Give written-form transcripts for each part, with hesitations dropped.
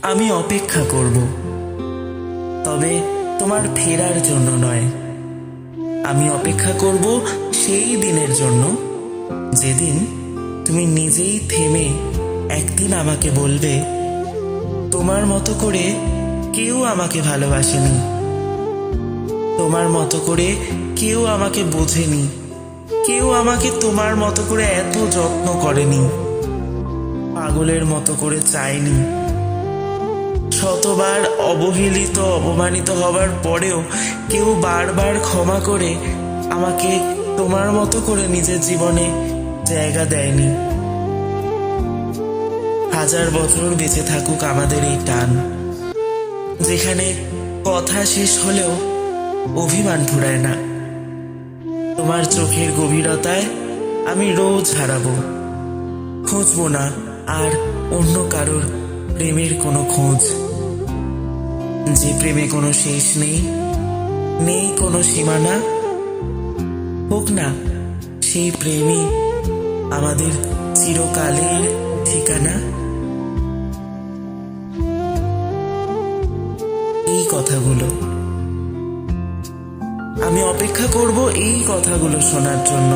আমি অপেক্ষা করব, তবে তোমার ফেরার জন্য নয়। আমি অপেক্ষা করব সেই দিনের জন্য যেদিন তুমি নিজেই থেমে একদিন আমাকে বলবে, তোমার মতো করে কেউ আমাকে ভালোবাসেনি, তোমার মতো করে কেউ আমাকে বোঝেনি, কেউ আমাকে তোমার মতো করে এত যত্ন করেনি, পাগলের মতো করে চায়নি। শতবার অবহেলিত অপমানিত হবার পরেও কেউ বারবার ক্ষমা করে আমাকে তোমার মতো করে নিজের জীবনে জায়গা দেয়নি। হাজার বছর বেঁচে থাকুক আমাদের এই টান, যেখানে কথা শেষ হলেও অভিমান ফুরায় না। তোমার চোখের গভীরতায় আমি রোজ হারাবো, খুঁজবো না আর অন্য কারোর প্রেমের কোনো খোঁজ, যে প্রেমে কোনো শেষ নেই, নেই কোনো সীমানা। হোক না সেই প্রেমই আমাদের চিরকালের ঠিকানা। এই কথাগুলো আমি অপেক্ষা করব, এই কথাগুলো শোনার জন্য।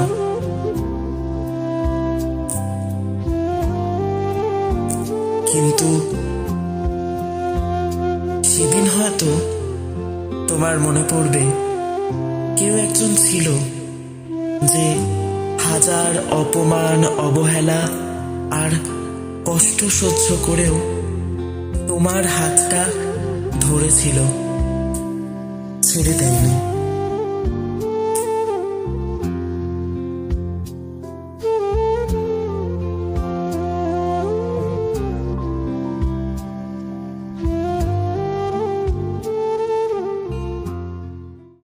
কিন্তু সেদিন হয়তো তোমার মনে পড়বে কেউ একজন ছিল যে হাজার অপমান, অবহেলা আর কষ্ট সহ্য করেও তোমার হাতটা ধরেছিল, ছেড়ে দেয়নি।